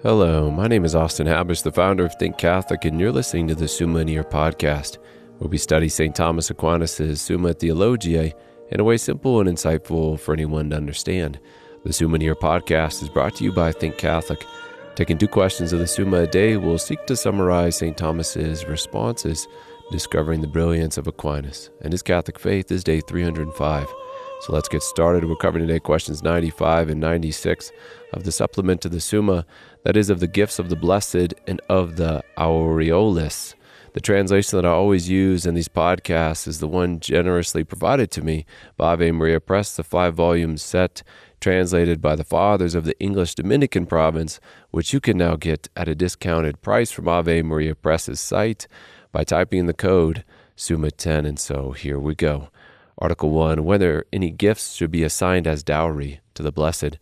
Hello, my name is Austin Habish, the founder of Think Catholic, and you're listening to the Summa podcast, where we study St. Thomas Aquinas' Summa Theologiae in a way simple and insightful for anyone to understand. The Summa podcast is brought to you by Think Catholic. Taking 2 questions of the Summa a day, we'll seek to summarize St. Thomas's responses, discovering the brilliance of Aquinas and his Catholic faith is day 305. So let's get started. We're covering today questions 95 and 96 of the supplement to the Summa, that is, of the gifts of the blessed and of the aureoles. The translation that I always use in these podcasts is the one generously provided to me by Ave Maria Press, the 5-volume set translated by the fathers of the English Dominican province, which you can now get at a discounted price from Ave Maria Press's site by typing in the code SUMMA10. And so here we go. Article 1, whether any gifts should be assigned as dowry to the blessed.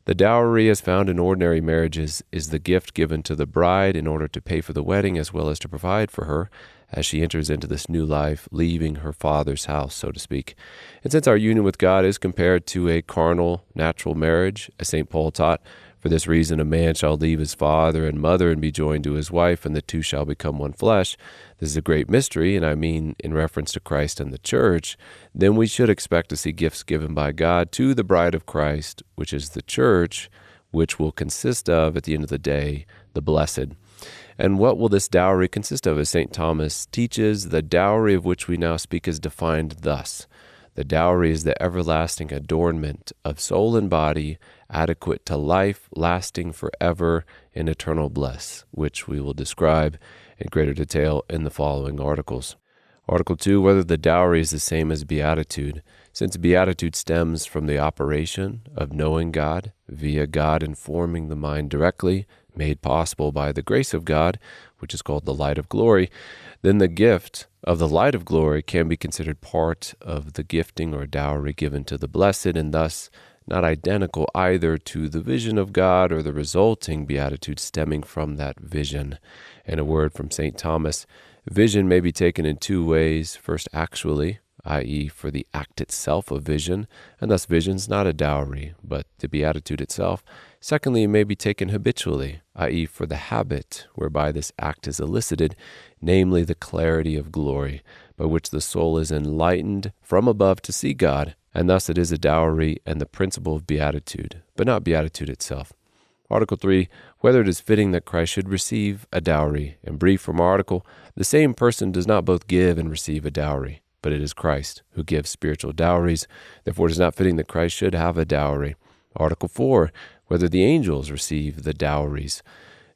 The dowry, as found in ordinary marriages, is the gift given to the bride in order to pay for the wedding as well as to provide for her as she enters into this new life, leaving her father's house, so to speak. And since our union with God is compared to a carnal, natural marriage, as St. Paul taught, for this reason a man shall leave his father and mother and be joined to his wife, and the two shall become one flesh. This is a great mystery, and I mean in reference to Christ and the church. Then we should expect to see gifts given by God to the bride of Christ, which is the church, which will consist of, at the end of the day, the blessed. And what will this dowry consist of? As St. Thomas teaches, the dowry of which we now speak is defined thus. The dowry is the everlasting adornment of soul and body, adequate to life, lasting forever in eternal bliss, which we will describe in greater detail in the following articles. Article 2, whether the dowry is the same as beatitude. Since beatitude stems from the operation of knowing God via God informing the mind directly, made possible by the grace of God, which is called the light of glory, then the gift of the light of glory can be considered part of the gifting or dowry given to the blessed, and thus not identical either to the vision of God or the resulting beatitude stemming from that vision. In a word from St. Thomas, vision may be taken in 2 ways. First, actually, i.e. for the act itself of vision, and thus vision's not a dowry, but the beatitude itself. Secondly, it may be taken habitually, i.e. for the habit whereby this act is elicited, namely the clarity of glory, by which the soul is enlightened from above to see God, and thus it is a dowry and the principle of beatitude, but not beatitude itself. Article 3, whether it is fitting that Christ should receive a dowry. In brief from our article, the same person does not both give and receive a dowry, but it is Christ who gives spiritual dowries. Therefore, it is not fitting that Christ should have a dowry. Article 4, whether the angels receive the dowries.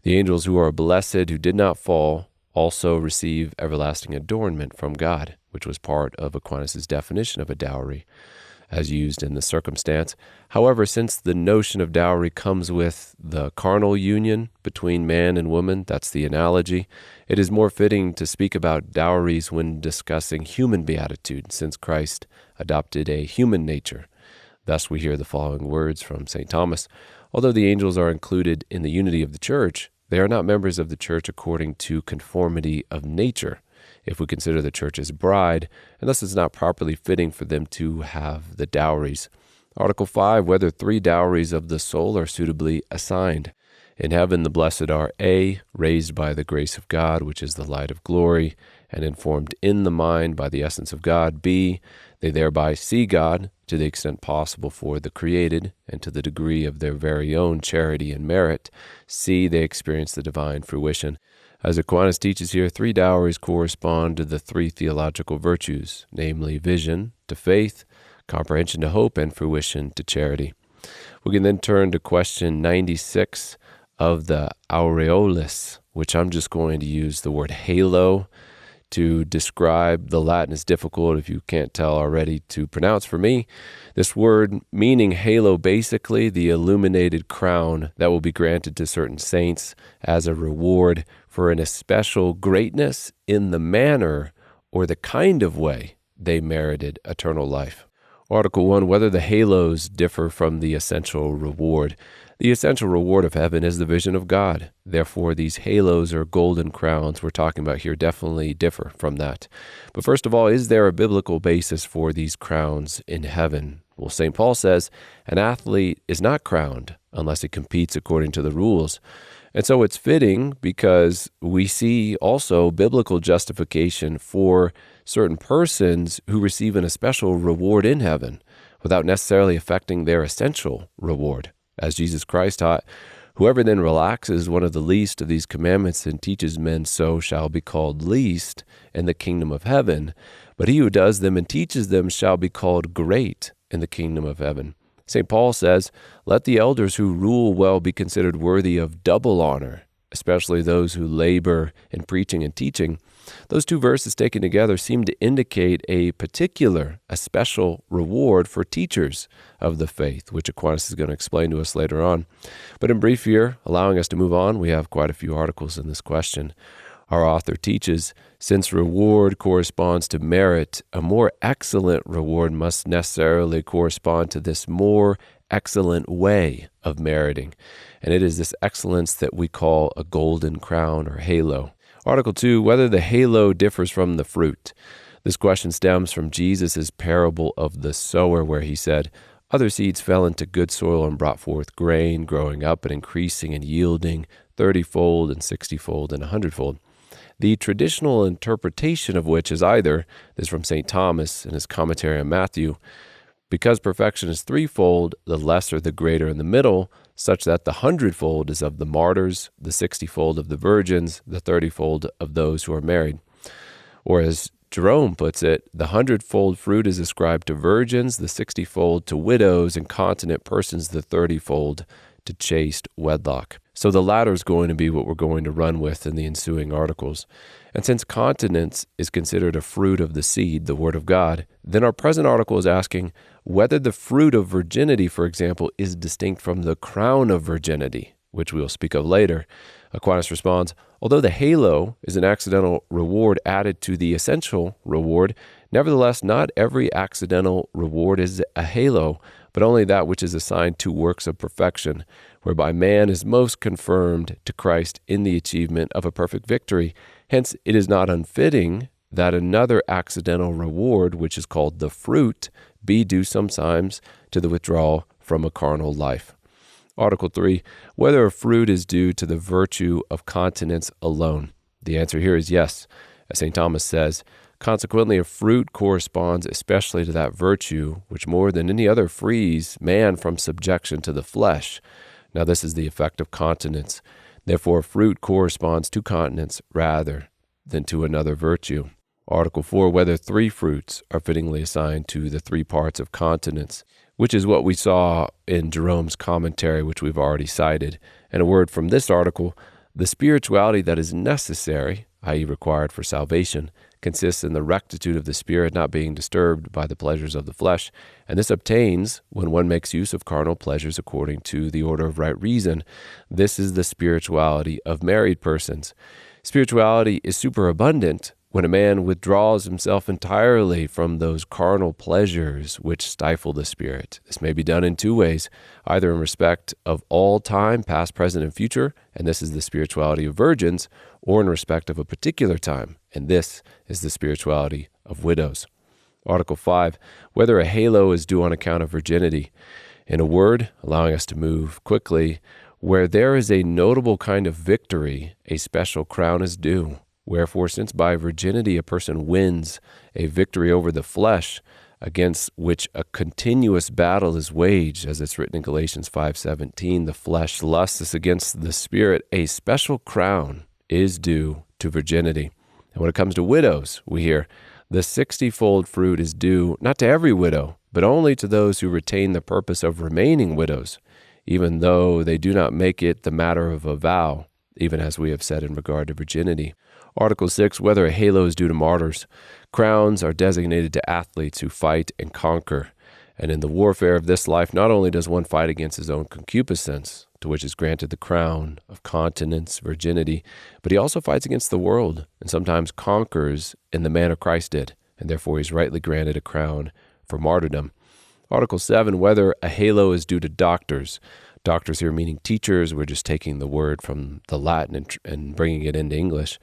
The angels who are blessed, who did not fall, also receive everlasting adornment from God, which was part of Aquinas' definition of a dowry, as used in the circumstance. However, since the notion of dowry comes with the carnal union between man and woman, that's the analogy, it is more fitting to speak about dowries when discussing human beatitude, since Christ adopted a human nature. Thus we hear the following words from St. Thomas. Although the angels are included in the unity of the church, they are not members of the church according to conformity of nature, if we consider the church as bride, and thus it's not properly fitting for them to have the dowries. Article 5, whether 3 dowries of the soul are suitably assigned. In heaven, the blessed are A, raised by the grace of God, which is the light of glory, and informed in the mind by the essence of God. B, they thereby see God to the extent possible for the created and to the degree of their very own charity and merit. C, they experience the divine fruition. As Aquinas teaches here, 3 dowries correspond to the 3 theological virtues, namely vision to faith, comprehension to hope, and fruition to charity. We can then turn to question 96 of the aureoles, which I'm just going to use the word halo to describe. The Latin is difficult, if you can't tell already, to pronounce for me. This word meaning halo, basically the illuminated crown that will be granted to certain saints as a reward for an especial greatness in the manner or the kind of way they merited eternal life. Article 1, whether the halos differ from the essential reward. The essential reward of heaven is the vision of God. Therefore, these halos or golden crowns we're talking about here definitely differ from that. But first of all, is there a biblical basis for these crowns in heaven? Well, St. Paul says, an athlete is not crowned unless it competes according to the rules. And so it's fitting because we see also biblical justification for certain persons who receive a special reward in heaven without necessarily affecting their essential reward. As Jesus Christ taught, whoever then relaxes one of the least of these commandments and teaches men so shall be called least in the kingdom of heaven. But he who does them and teaches them shall be called great in the kingdom of heaven. St. Paul says, let the elders who rule well be considered worthy of double honor, especially those who labor in preaching and teaching. Those two verses taken together seem to indicate a special reward for teachers of the faith, which Aquinas is going to explain to us later on. But in brief here, allowing us to move on, we have quite a few articles in this question. Our author teaches, since reward corresponds to merit, a more excellent reward must necessarily correspond to this more excellent way of meriting. And it is this excellence that we call a golden crown or halo. Article 2, whether the halo differs from the fruit. This question stems from Jesus' parable of the sower, where he said, other seeds fell into good soil and brought forth grain, growing up and increasing and yielding 30-fold and 60-fold and 100-fold. The traditional interpretation of which is either, this is from St. Thomas in his commentary on Matthew, because perfection is threefold, the lesser the greater in the middle, such that the 100-fold is of the martyrs, the 60-fold of the virgins, the 30-fold of those who are married. Or as Jerome puts it, the 100-fold fruit is ascribed to virgins, the 60-fold to widows, and continent persons, the 30-fold to chaste wedlock. So the latter is going to be what we're going to run with in the ensuing articles. And since continence is considered a fruit of the seed, the Word of God, then our present article is asking whether the fruit of virginity, for example, is distinct from the crown of virginity, which we will speak of later. Aquinas responds, although the halo is an accidental reward added to the essential reward, nevertheless, not every accidental reward is a halo, but only that which is assigned to works of perfection, whereby man is most confirmed to Christ in the achievement of a perfect victory. Hence, it is not unfitting that another accidental reward, which is called the fruit, be due sometimes to the withdrawal from a carnal life. Article 3, whether a fruit is due to the virtue of continence alone. The answer here is yes. As St. Thomas says, consequently, a fruit corresponds especially to that virtue which more than any other frees man from subjection to the flesh. Now this is the effect of continence. Therefore, fruit corresponds to continence rather than to another virtue. Article 4, whether three fruits are fittingly assigned to the three parts of continence, which is what we saw in Jerome's commentary, which we've already cited. And a word from this article, the spirituality that is necessary, i.e. required for salvation, consists in the rectitude of the spirit not being disturbed by the pleasures of the flesh, and this obtains when one makes use of carnal pleasures according to the order of right reason. This is the spirituality of married persons. Spirituality is superabundant when a man withdraws himself entirely from those carnal pleasures which stifle the spirit. This may be done in two ways, either in respect of all time, past, present, and future, and this is the spirituality of virgins, or in respect of a particular time, and this is the spirituality of widows. Article 5, whether a halo is due on account of virginity. In a word, allowing us to move quickly, where there is a notable kind of victory, a special crown is due. Wherefore, since by virginity a person wins a victory over the flesh, against which a continuous battle is waged, as it's written in Galatians 5:17, the flesh lusts against the spirit, a special crown is due to virginity. And when it comes to widows, we hear, the 60-fold fruit is due not to every widow, but only to those who retain the purpose of remaining widows, even though they do not make it the matter of a vow, even as we have said in regard to virginity. Article 6, whether a halo is due to martyrs. Crowns are designated to athletes who fight and conquer. And in the warfare of this life, not only does one fight against his own concupiscence, to which is granted the crown of continence, virginity, but he also fights against the world and sometimes conquers in the manner Christ did, and therefore he's rightly granted a crown for martyrdom. Article 7, whether a halo is due to doctors. Doctors here meaning teachers. We're just taking the word from the Latin and bringing it into English.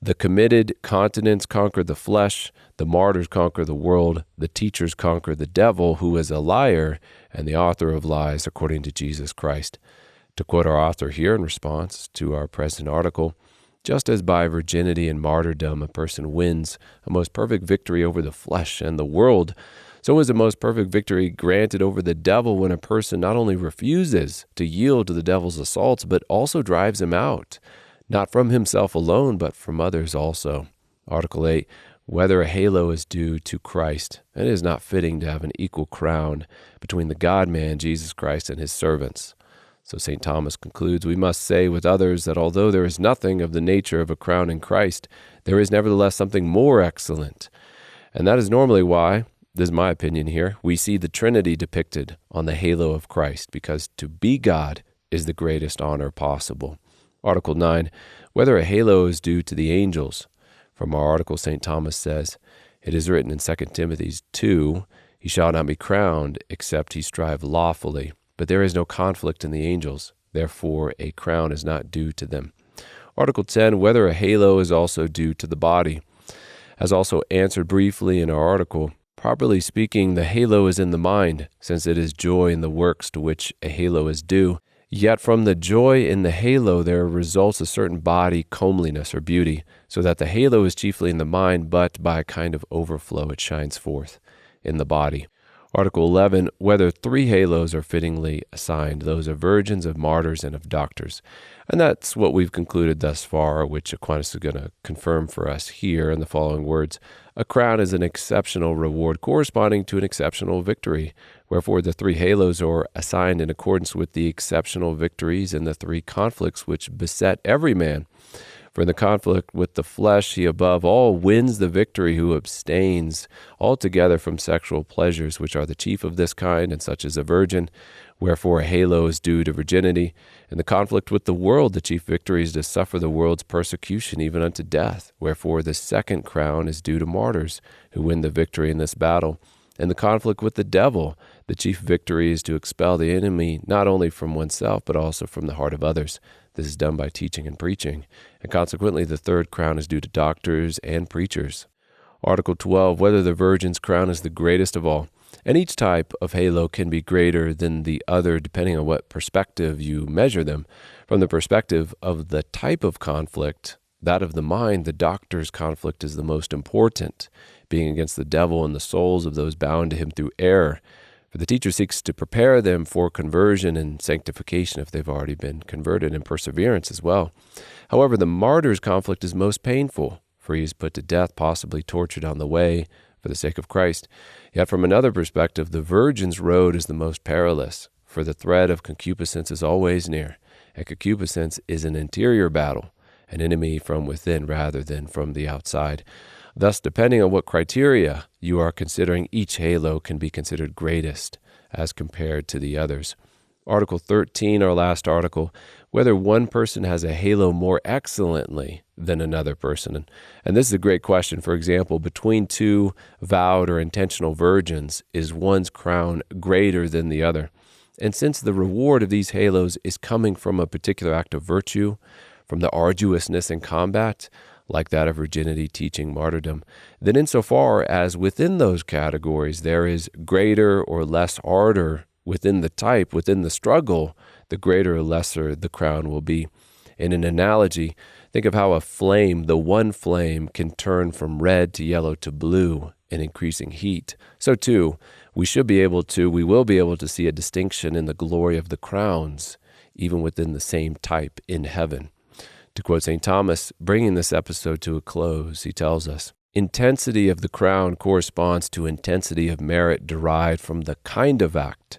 The committed continence conquer the flesh. The martyrs conquer the world. The teachers conquer the devil, who is a liar and the author of lies, according to Jesus Christ. To quote our author here in response to our present article, just as by virginity and martyrdom a person wins a most perfect victory over the flesh and the world, so is a most perfect victory granted over the devil when a person not only refuses to yield to the devil's assaults, but also drives him out, not from himself alone, but from others also. Article 8, whether a halo is due to Christ. It is not fitting to have an equal crown between the God-man, Jesus Christ, and his servants. So St. Thomas concludes, we must say with others that although there is nothing of the nature of a crown in Christ, there is nevertheless something more excellent. And that is normally why, this is my opinion here, we see the Trinity depicted on the halo of Christ, because to be God is the greatest honor possible. Article 9, whether a halo is due to the angels. From our article, St. Thomas says, it is written in 2 Timothy 2, he shall not be crowned except he strive lawfully. But there is no conflict in the angels, therefore a crown is not due to them. Article 10, whether a halo is also due to the body. As also answered briefly in our article, properly speaking, the halo is in the mind, since it is joy in the works to which a halo is due. Yet from the joy in the halo there results a certain body comeliness or beauty, so that the halo is chiefly in the mind, but by a kind of overflow it shines forth in the body. Article 11, whether 3 halos are fittingly assigned, those of virgins, of martyrs, and of doctors. And that's what we've concluded thus far, which Aquinas is going to confirm for us here in the following words. A crown is an exceptional reward corresponding to an exceptional victory, wherefore the 3 halos are assigned in accordance with the exceptional victories and the 3 conflicts which beset every man. For in the conflict with the flesh, he above all wins the victory who abstains altogether from sexual pleasures, which are the chief of this kind, and such as a virgin. Wherefore a halo is due to virginity. In the conflict with the world, the chief victory is to suffer the world's persecution, even unto death. Wherefore the second crown is due to martyrs, who win the victory in this battle. In the conflict with the devil, the chief victory is to expel the enemy not only from oneself, but also from the heart of others. This is done by teaching and preaching. And consequently, the third crown is due to doctors and preachers. Article 12, whether the virgin's crown is the greatest of all. And each type of halo can be greater than the other depending on what perspective you measure them. From the perspective of the type of conflict, that of the mind, the doctor's conflict is the most important, being against the devil and the souls of those bound to him through error. For the teacher seeks to prepare them for conversion and sanctification if they've already been converted, and perseverance as well. However, the martyr's conflict is most painful, for he is put to death, possibly tortured on the way for the sake of Christ. Yet from another perspective, the virgin's road is the most perilous, for the threat of concupiscence is always near, and concupiscence is an interior battle, an enemy from within rather than from the outside. Thus, depending on what criteria you are considering, each halo can be considered greatest as compared to the others. Article 13, our last article, whether one person has a halo more excellently than another person. And this is a great question. For example, between 2 vowed or intentional virgins, is one's crown greater than the other? And since the reward of these halos is coming from a particular act of virtue, from the arduousness in combat, like that of virginity, teaching, martyrdom, then insofar as within those categories there is greater or less ardor within the type, within the struggle, the greater or lesser the crown will be. In an analogy, think of how a flame, the one flame, can turn from red to yellow to blue in increasing heat. So too, we will be able to see a distinction in the glory of the crowns, even within the same type in heaven. To quote St. Thomas, bringing this episode to a close, he tells us, intensity of the crown corresponds to intensity of merit derived from the kind of act.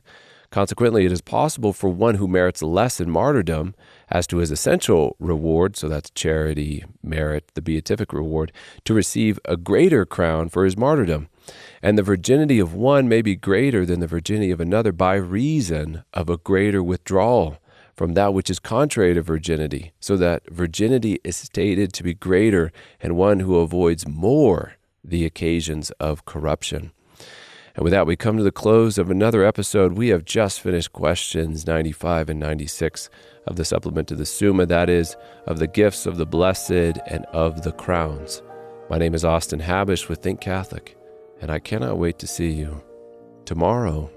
Consequently, it is possible for one who merits less in martyrdom as to his essential reward, so that's charity, merit, the beatific reward, to receive a greater crown for his martyrdom. And the virginity of one may be greater than the virginity of another by reason of a greater withdrawal from that which is contrary to virginity, so that virginity is stated to be greater and one who avoids more the occasions of corruption. And with that, we come to the close of another episode. We have just finished questions 95 and 96 of the supplement to the Summa, that is, of the gifts of the blessed and of the crowns. My name is Austin Habish with Think Catholic, and I cannot wait to see you tomorrow.